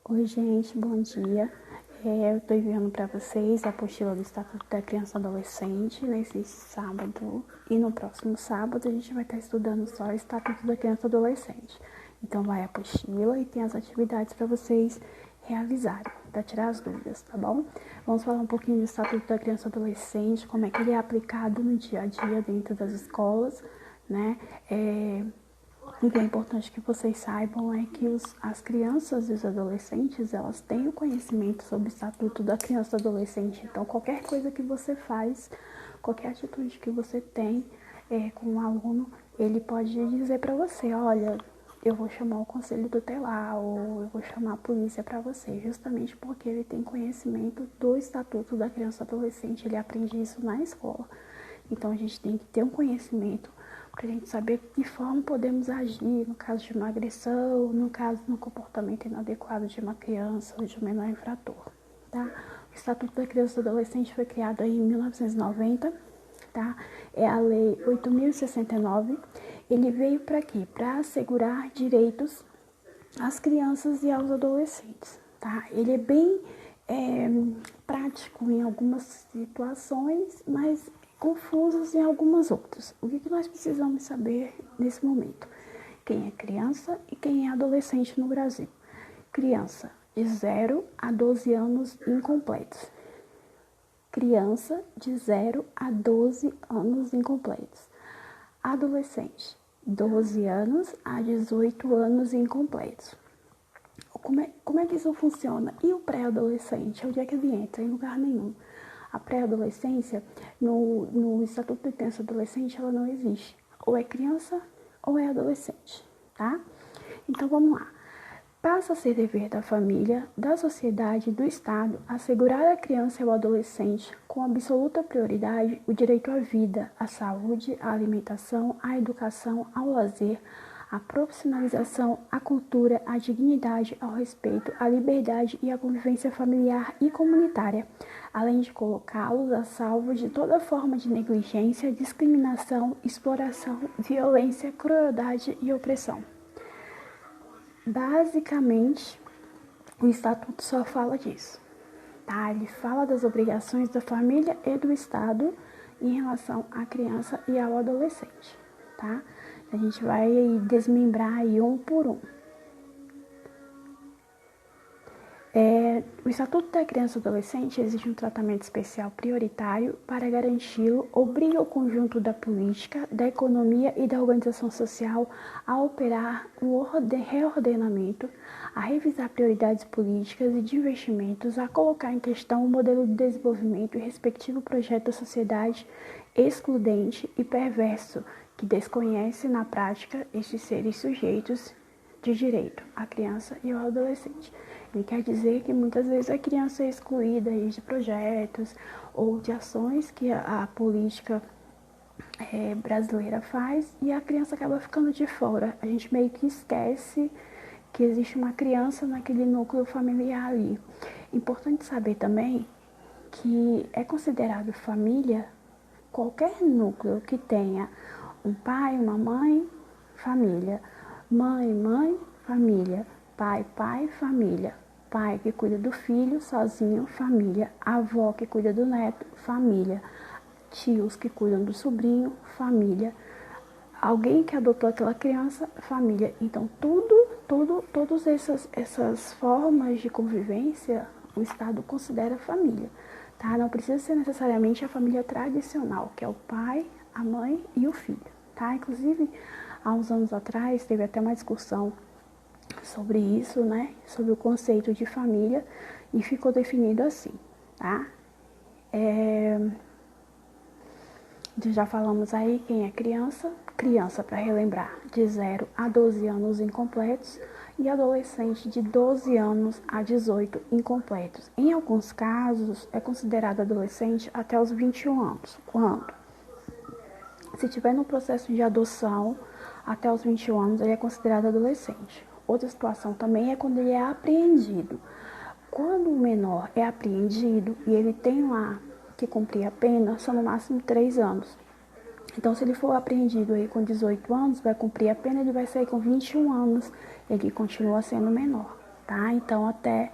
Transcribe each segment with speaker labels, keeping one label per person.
Speaker 1: Oi, gente, bom dia. Eu estou enviando para vocês a apostila do Estatuto da Criança e Adolescente nesse sábado e no próximo sábado a gente vai estar estudando só o Estatuto da Criança e Adolescente. Então vai a apostila e tem as atividades para vocês realizarem, para tirar as dúvidas, tá bom? Vamos falar um pouquinho do Estatuto da Criança e Adolescente, como é que ele é aplicado no dia a dia dentro das escolas, né? O que é importante que vocês saibam é que as crianças e os adolescentes, elas têm o conhecimento sobre o Estatuto da Criança e do Adolescente. Então, qualquer coisa que você faz, qualquer atitude que você tem com um aluno, ele pode dizer para você, olha, eu vou chamar o conselho tutelar ou eu vou chamar a polícia para você, justamente porque ele tem conhecimento do Estatuto da Criança e do Adolescente, ele aprende isso na escola. Então, a gente tem que ter um conhecimento para a gente saber de que forma podemos agir no caso de uma agressão, no caso de um comportamento inadequado de uma criança ou de um menor infrator, tá? O Estatuto da Criança e do Adolescente foi criado em 1990, tá? É a Lei 8.069. Ele veio para quê? Para assegurar direitos às crianças e aos adolescentes, tá? Ele é bem prático em algumas situações, mas confusos em algumas outras. O que nós precisamos saber nesse momento? Quem é criança e quem é adolescente no Brasil? Criança de 0 a 12 anos incompletos. Criança de 0 a 12 anos incompletos. Adolescente, 12 anos a 18 anos incompletos. Como é que isso funciona? E o pré-adolescente? Onde é que ele entra? Em lugar nenhum. A pré-adolescência, no Estatuto da Criança e Adolescente, ela não existe. Ou é criança ou é adolescente, tá? Então, vamos lá. Passa a ser dever da família, da sociedade e do Estado assegurar à criança e ao adolescente, com absoluta prioridade, o direito à vida, à saúde, à alimentação, à educação, ao lazer, à profissionalização, à cultura, à dignidade, ao respeito, à liberdade e à convivência familiar e comunitária, além de colocá-los a salvo de toda forma de negligência, discriminação, exploração, violência, crueldade e opressão. Basicamente, o Estatuto só fala disso, tá? Ele fala das obrigações da família e do Estado em relação à criança e ao adolescente, tá? A gente vai desmembrar aí um por um. O Estatuto da Criança e do Adolescente exige um tratamento especial prioritário para garanti-lo, obriga o conjunto da política, da economia e da organização social a operar um reordenamento, a revisar prioridades políticas e de investimentos, a colocar em questão o modelo de desenvolvimento e respectivo projeto da sociedade excludente e perverso, que desconhece na prática estes seres sujeitos de direito, a criança e o adolescente. Ele quer dizer que muitas vezes a criança é excluída de projetos ou de ações que a política brasileira faz e a criança acaba ficando de fora. A gente meio que esquece que existe uma criança naquele núcleo familiar ali. Importante saber também que é considerado família qualquer núcleo que tenha um pai, uma mãe, família. Mãe, mãe, família. Pai, pai, família. Pai que cuida do filho, sozinho, família. Avó que cuida do neto, família. Tios que cuidam do sobrinho, família. Alguém que adotou aquela criança, família. Então, todas essas formas de convivência, o Estado considera família, tá? Não precisa ser necessariamente a família tradicional, que é o pai, a mãe e o filho, tá? Inclusive, há uns anos atrás, teve até uma discussão sobre isso, né? Sobre o conceito de família e ficou definido assim, tá? Já falamos aí quem é criança. Criança, para relembrar, de 0 a 12 anos incompletos e adolescente de 12 anos a 18 incompletos. Em alguns casos, é considerado adolescente até os 21 anos. Quando? Se tiver no processo de adoção até os 21 anos, ele é considerado adolescente. Outra situação também é quando ele é apreendido. Quando o menor é apreendido e ele tem lá que cumprir a pena, são no máximo 3 anos. Então, se ele for apreendido aí com 18 anos, vai cumprir a pena, ele vai sair com 21 anos, ele continua sendo menor, tá? Então, até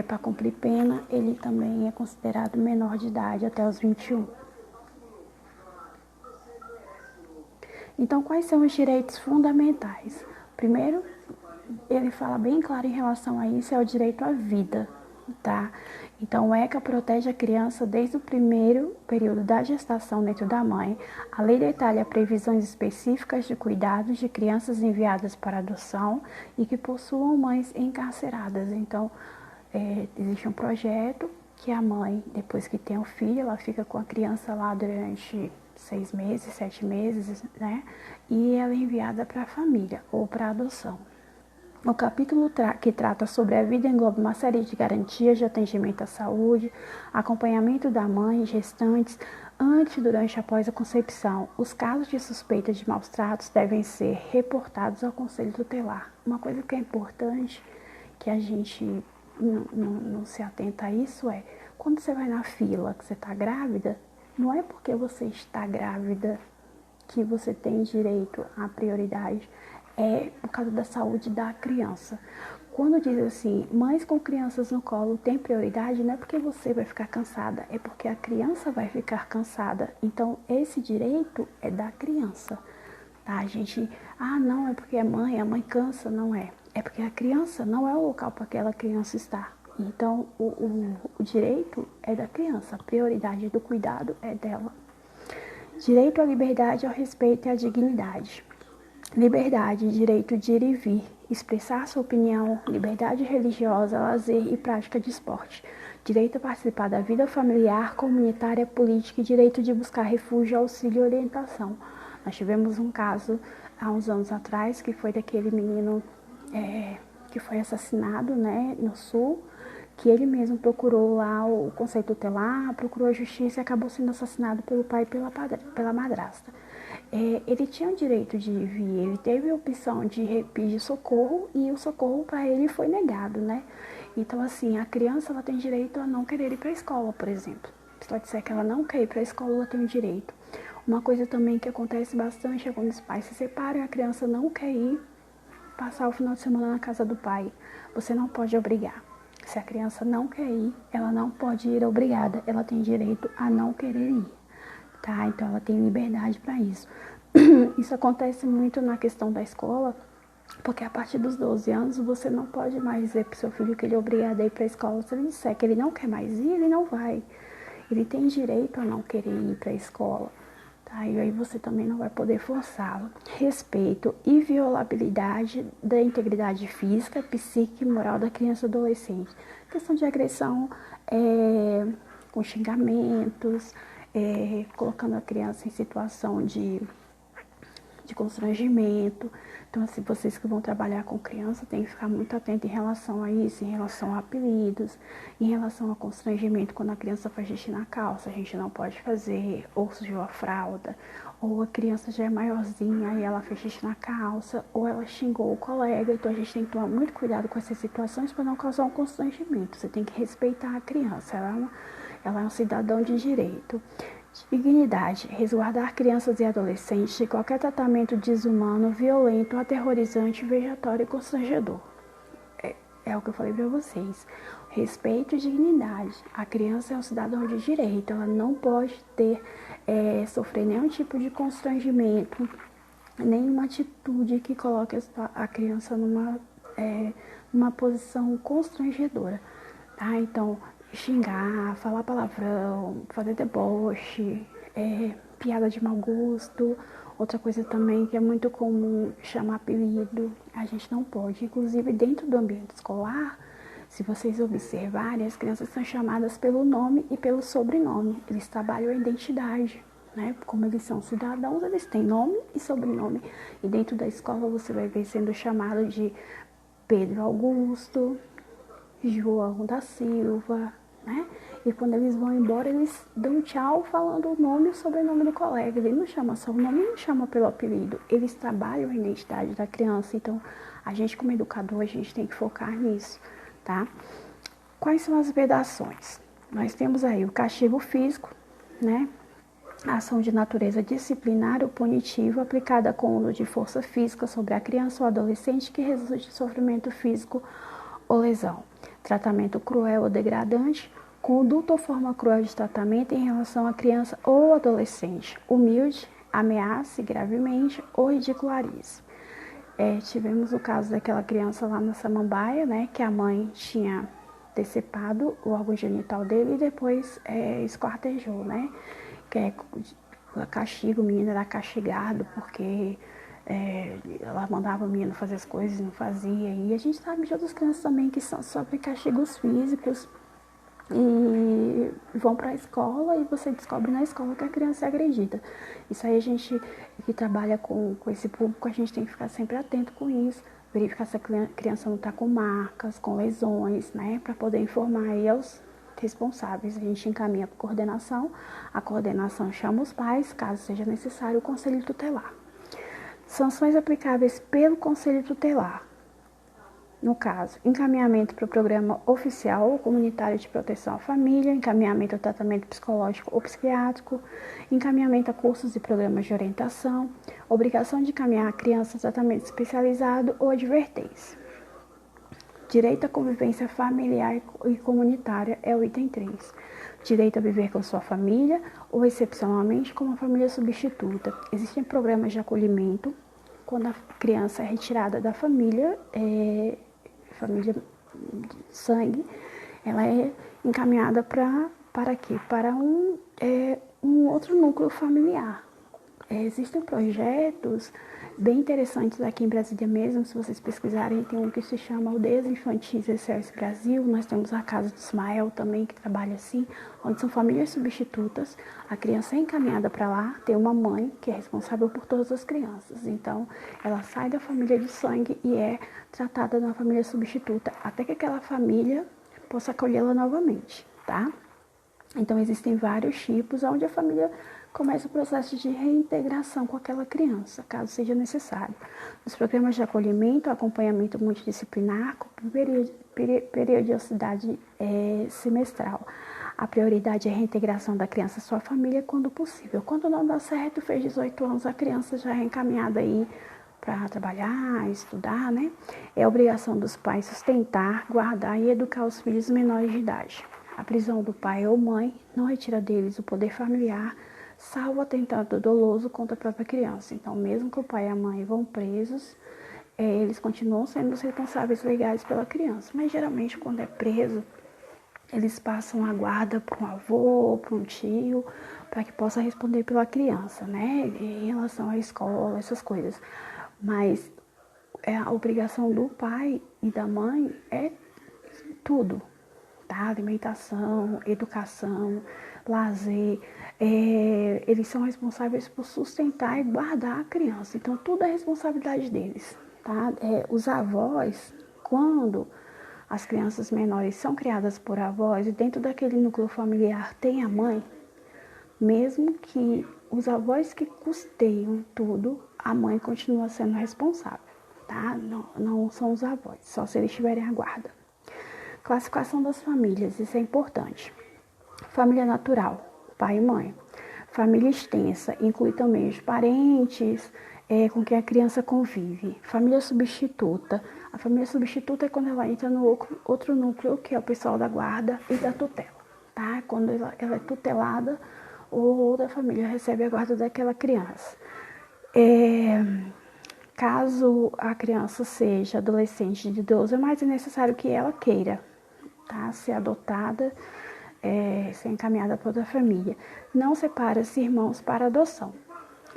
Speaker 1: para cumprir pena, ele também é considerado menor de idade até os 21. Então, quais são os direitos fundamentais? Primeiro, ele fala bem claro em relação a isso, é o direito à vida, tá? Então, o ECA protege a criança desde o primeiro período da gestação dentro da mãe. A lei detalha previsões específicas de cuidados de crianças enviadas para adoção e que possuam mães encarceradas. Então, existe um projeto que a mãe, depois que tem o filho, ela fica com a criança lá durante 6 meses, 7 meses, né? E ela é enviada para a família ou para adoção. O capítulo que trata sobre a vida engloba uma série de garantias de atendimento à saúde, acompanhamento da mãe e gestantes antes, durante e após a concepção. Os casos de suspeita de maus tratos devem ser reportados ao Conselho Tutelar. Uma coisa que é importante, que a gente não se atenta a isso, é quando você vai na fila, que você está grávida, não é porque você está grávida que você tem direito à prioridade, é por causa da saúde da criança. Quando diz assim, mães com crianças no colo têm prioridade, não é porque você vai ficar cansada, é porque a criança vai ficar cansada. Então, esse direito é da criança, tá? A gente, não, é porque é mãe, a mãe cansa, não é. É porque a criança não é o local para aquela criança estar. Então, o direito é da criança, a prioridade do cuidado é dela. Direito à liberdade, ao respeito e à dignidade. Liberdade, direito de ir e vir, expressar sua opinião, liberdade religiosa, lazer e prática de esporte. Direito a participar da vida familiar, comunitária, política e direito de buscar refúgio, auxílio e orientação. Nós tivemos um caso há uns anos atrás, que foi daquele menino que foi assassinado, né, no Sul, que ele mesmo procurou lá o Conselho Tutelar, procurou a justiça e acabou sendo assassinado pelo pai e pela madrasta. Ele tinha o direito de vir, ele teve a opção de pedir socorro e o socorro para ele foi negado, né? Então, assim, a criança ela tem direito a não querer ir para a escola, por exemplo. Se ela disser que ela não quer ir para a escola, ela tem o direito. Uma coisa também que acontece bastante é quando os pais se separam e a criança não quer ir passar o final de semana na casa do pai. Você não pode obrigar. Se a criança não quer ir, ela não pode ir obrigada. Ela tem direito a não querer ir, tá? Então, ela tem liberdade para isso. Isso acontece muito na questão da escola, porque a partir dos 12 anos, você não pode mais dizer para o seu filho que ele é obrigado a ir para a escola. Se ele disser que ele não quer mais ir, ele não vai. Ele tem direito a não querer ir para a escola. Tá? E aí você também não vai poder forçá-lo. Respeito e violabilidade da integridade física, psíquica e moral da criança e adolescente. Questão de agressão com xingamentos, colocando a criança em situação de constrangimento. Então, assim, vocês que vão trabalhar com criança têm que ficar muito atento em relação a isso, em relação a apelidos, em relação a constrangimento quando a criança faz xixi na calça, a gente não pode fazer, ou sujou a fralda, ou a criança já é maiorzinha e ela fez xixi na calça, ou ela xingou o colega. Então, a gente tem que tomar muito cuidado com essas situações para não causar um constrangimento. Você tem que respeitar a criança, ela é um cidadão de direito. Dignidade, resguardar crianças e adolescentes de qualquer tratamento desumano, violento, aterrorizante, vejatório e constrangedor. É o que eu falei para vocês. Respeito e dignidade. A criança é um cidadão de direito, ela não pode sofrer nenhum tipo de constrangimento, nenhuma atitude que coloque a criança numa posição constrangedora. Tá? Então, xingar, falar palavrão, fazer deboche, piada de mau gosto. Outra coisa também que é muito comum, chamar apelido, a gente não pode. Inclusive, dentro do ambiente escolar, se vocês observarem, as crianças são chamadas pelo nome e pelo sobrenome. Eles trabalham a identidade, né? Como eles são cidadãos, eles têm nome e sobrenome. E dentro da escola você vai ver sendo chamado de Pedro Augusto, João da Silva, né? E quando eles vão embora, eles dão tchau falando o nome e o sobrenome do colega. Ele não chama só o nome, não chama pelo apelido. Eles trabalham a identidade da criança. Então, a gente como educador, a gente tem que focar nisso, tá? Quais são as vedações? Nós temos aí o castigo físico, né? A ação de natureza disciplinar ou punitiva aplicada com uso de força física sobre a criança ou adolescente que resulte de sofrimento físico ou lesão, tratamento cruel ou degradante, conduta ou forma cruel de tratamento em relação à criança ou adolescente, humilde, ameace gravemente ou ridicularize. Tivemos o caso daquela criança lá na Samambaia, né, que a mãe tinha decepado o órgão genital dele e depois esquartejou, né, que é castigo, o menino era castigado porque ela mandava o menino fazer as coisas e não fazia. E a gente sabe de outras crianças também que sofrem castigos físicos e vão para a escola e você descobre na escola que a criança é agredida. Isso aí a gente que trabalha com esse público, a gente tem que ficar sempre atento com isso, verificar se a criança não está com marcas, com lesões, né, para poder informar aí aos responsáveis. A gente encaminha para coordenação, a coordenação chama os pais, caso seja necessário, o conselho tutelar. Sanções aplicáveis pelo conselho tutelar. No caso, encaminhamento para o programa oficial ou comunitário de proteção à família, encaminhamento ao tratamento psicológico ou psiquiátrico, encaminhamento a cursos e programas de orientação, obrigação de encaminhar a criança a tratamento especializado ou advertência. Direito à convivência familiar e comunitária é o item 3. Direito a viver com sua família ou, excepcionalmente, com uma família substituta. Existem programas de acolhimento quando a criança é retirada da família de sangue, ela é encaminhada para quê? Para um outro núcleo familiar. Existem projetos bem interessantes aqui em Brasília mesmo, se vocês pesquisarem, tem um que se chama Aldeias Infantis SOS Brasil, nós temos a Casa de Ismael também, que trabalha assim, onde são famílias substitutas, a criança é encaminhada para lá, tem uma mãe que é responsável por todas as crianças, então ela sai da família de sangue e é tratada na família substituta, até que aquela família possa acolhê-la novamente, tá? Então existem vários tipos, onde a família começa o processo de reintegração com aquela criança, caso seja necessário. Nos programas de acolhimento, acompanhamento multidisciplinar com periodicidade semestral. A prioridade é a reintegração da criança à sua família quando possível. Quando não dá certo, fez 18 anos, a criança já é encaminhada aí para trabalhar, estudar, né? É obrigação dos pais sustentar, guardar e educar os filhos menores de idade. A prisão do pai ou mãe não retira deles o poder familiar, salvo atentado doloso contra a própria criança. Então, mesmo que o pai e a mãe vão presos, eles continuam sendo os responsáveis legais pela criança. Mas, geralmente, quando é preso, eles passam a guarda para um avô, para um tio, para que possa responder pela criança, né? Em relação à escola, essas coisas. Mas a obrigação do pai e da mãe é tudo. Tá? Alimentação, educação, lazer, eles são responsáveis por sustentar e guardar a criança, então tudo é responsabilidade deles, tá? Os avós, quando as crianças menores são criadas por avós e dentro daquele núcleo familiar tem a mãe, mesmo que os avós que custeiam tudo, a mãe continua sendo responsável, tá? Não são os avós, só se eles tiverem a guarda. Classificação das famílias, isso é importante. Família natural, pai e mãe. Família extensa, inclui também os parentes com quem a criança convive. Família substituta. A família substituta é quando ela entra no outro núcleo, que é o pessoal da guarda e da tutela. Tá? Quando ela é tutelada, outra família recebe a guarda daquela criança. Caso a criança seja adolescente de 12 ou mais, é necessário que ela queira, tá? Ser adotada, ser encaminhada para outra família. Não separa-se irmãos para adoção.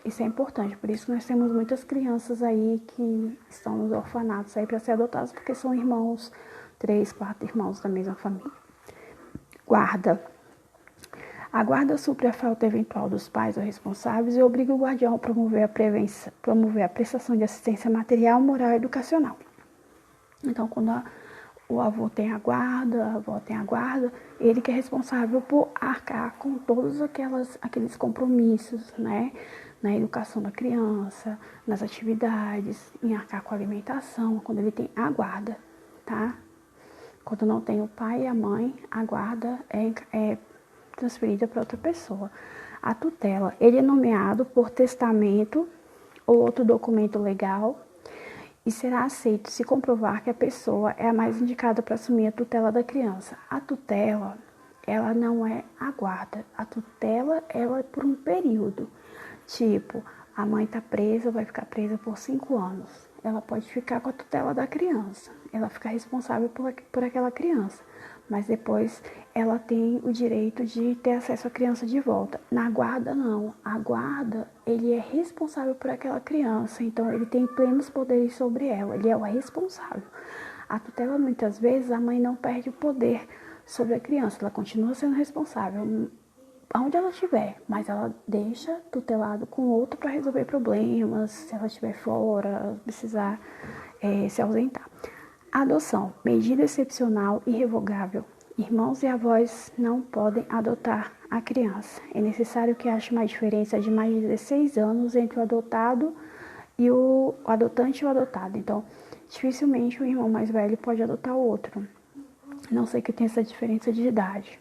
Speaker 1: Isso é importante, por isso nós temos muitas crianças aí que estão nos orfanatos aí para ser adotadas, porque são irmãos, 3, 4 irmãos da mesma família. Guarda. A guarda supre a falta eventual dos pais ou responsáveis e obriga o guardião a promover a prestação de assistência material, moral e educacional. Então, quando o avô tem a guarda, a avó tem a guarda, ele que é responsável por arcar com todos aqueles compromissos, né? Na educação da criança, nas atividades, em arcar com a alimentação, quando ele tem a guarda, tá? Quando não tem o pai e a mãe, a guarda é transferida para outra pessoa. A tutela, ele é nomeado por testamento ou outro documento legal e será aceito se comprovar que a pessoa é a mais indicada para assumir a tutela da criança. A tutela, ela não é a guarda. A tutela, ela é por um período. Tipo, a mãe está presa, vai ficar presa por 5 anos. Ela pode ficar com a tutela da criança. Ela fica responsável por aquela criança. Mas depois ela tem o direito de ter acesso à criança de volta. Na guarda, não. A guarda, ele é responsável por aquela criança. Então, ele tem plenos poderes sobre ela. Ele é o responsável. A tutela, muitas vezes, a mãe não perde o poder sobre a criança. Ela continua sendo responsável aonde ela estiver, mas ela deixa tutelado com outro para resolver problemas, se ela estiver fora, precisar se ausentar. Adoção, medida excepcional e irrevogável. Irmãos e avós não podem adotar a criança. É necessário que haja uma diferença de mais de 16 anos entre o adotado e o adotante e o adotado. Então, dificilmente o irmão mais velho pode adotar o outro, a não ser que tenha essa diferença de idade.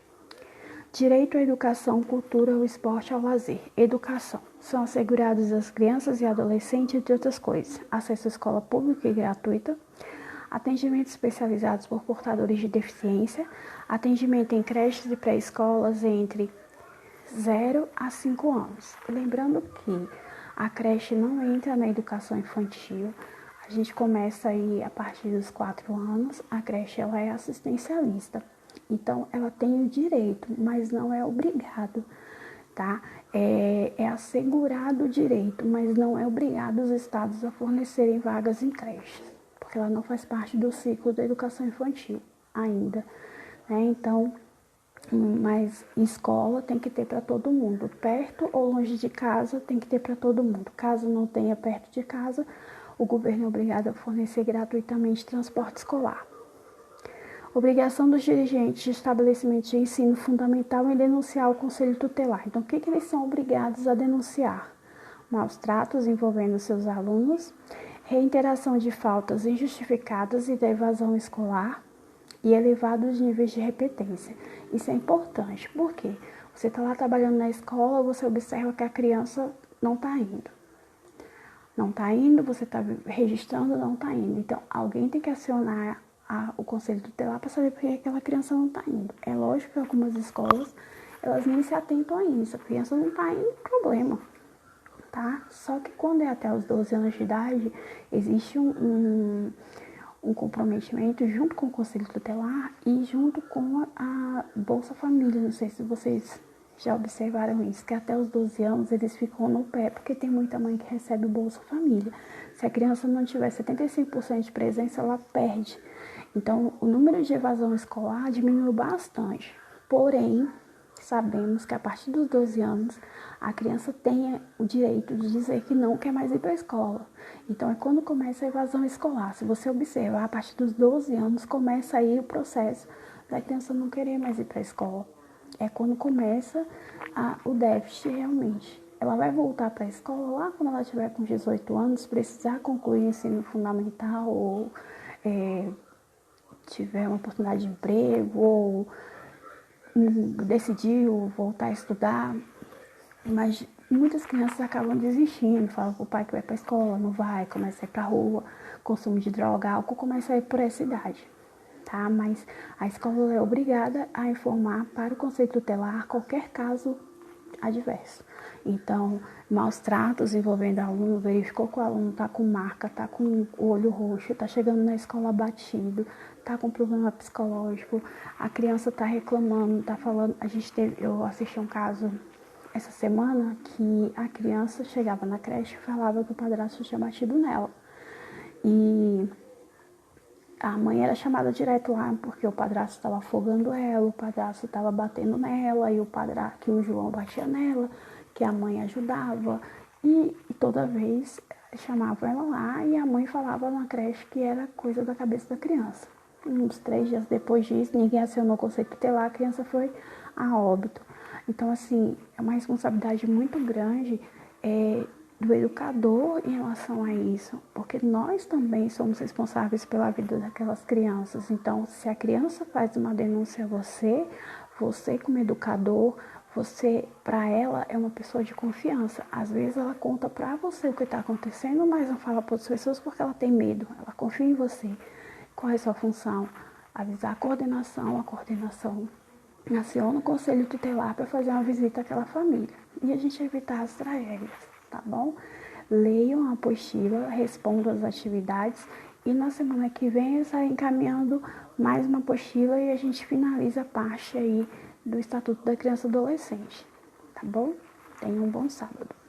Speaker 1: Direito à educação, cultura, ao esporte e ao lazer. Educação. São assegurados às crianças e adolescentes, entre outras coisas, acesso à escola pública e gratuita, atendimentos especializados por portadores de deficiência, atendimento em creches e pré-escolas entre 0 a 5 anos. Lembrando que a creche não entra na educação infantil, a gente começa aí a partir dos 4 anos, a creche ela é assistencialista. Então, ela tem o direito, mas não é obrigado, tá? É assegurado o direito, mas não é obrigado os estados a fornecerem vagas em creches, porque ela não faz parte do ciclo da educação infantil ainda, né? Então, mas escola tem que ter para todo mundo, perto ou longe de casa tem que ter para todo mundo. Caso não tenha perto de casa, o governo é obrigado a fornecer gratuitamente transporte escolar. Obrigação dos dirigentes de estabelecimentos de ensino fundamental em denunciar o conselho tutelar. Então, o que eles são obrigados a denunciar? Maus tratos envolvendo seus alunos, reiteração de faltas injustificadas e da evasão escolar e elevados níveis de repetência. Isso é importante, porque você está lá trabalhando na escola, você observa que a criança não está indo. Não está indo, você está registrando, não está indo. Então, alguém tem que acionar o conselho tutelar para saber por que aquela criança não está indo. É lógico que algumas escolas, elas nem se atentam a isso. A criança não está indo, problema, tá? Só que quando é até os 12 anos de idade, existe um comprometimento junto com o conselho tutelar e junto com a Bolsa Família. Não sei se vocês já observaram isso, que até os 12 anos eles ficam no pé, porque tem muita mãe que recebe Bolsa Família. Se a criança não tiver 75% de presença, ela perde. Então, o número de evasão escolar diminuiu bastante. Porém, sabemos que a partir dos 12 anos, a criança tem o direito de dizer que não quer mais ir para a escola. Então, é quando começa a evasão escolar. Se você observar, a partir dos 12 anos, começa aí o processo da criança não querer mais ir para a escola. É quando começa o déficit realmente. Ela vai voltar para a escola lá quando ela tiver com 18 anos, precisar concluir o ensino fundamental ou tiver uma oportunidade de emprego ou decidiu voltar a estudar. Mas muitas crianças acabam desistindo, falam pro pai que vai para a escola, não vai, começa a ir para a rua, consumo de droga, álcool, começa a ir por essa idade. Tá? Mas a escola é obrigada a informar para o conselho tutelar qualquer caso adverso. Então, maus tratos envolvendo aluno, verificou que o aluno está com marca, está com o olho roxo, está chegando na escola abatido, está com problema psicológico, a criança está reclamando, está falando. Eu assisti um caso essa semana que a criança chegava na creche e falava que o padrasto tinha batido nela. E a mãe era chamada direto lá porque o padrasto estava afogando ela, o padrasto estava batendo nela, e que o João batia nela, que a mãe ajudava. E toda vez chamava ela lá e a mãe falava na creche que era coisa da cabeça da criança. Uns 3 dias depois disso, ninguém acionou o conselho tutelar, a criança foi a óbito. Então, assim, é uma responsabilidade muito grande do educador em relação a isso, porque nós também somos responsáveis pela vida daquelas crianças. Então, se a criança faz uma denúncia a você como educador, Você, para ela, é uma pessoa de confiança. Às vezes ela conta para você o que está acontecendo, mas não fala para outras pessoas porque ela tem medo. Ela confia em você. Qual é a sua função? Avisar a coordenação aciona o conselho tutelar para fazer uma visita àquela família. E a gente evitar as tragédias, tá bom? Leiam a apostila, respondam as atividades e na semana que vem eu estarei encaminhando mais uma apostila e a gente finaliza a parte aí do Estatuto da Criança e Adolescente, tá bom? Tenham um bom sábado.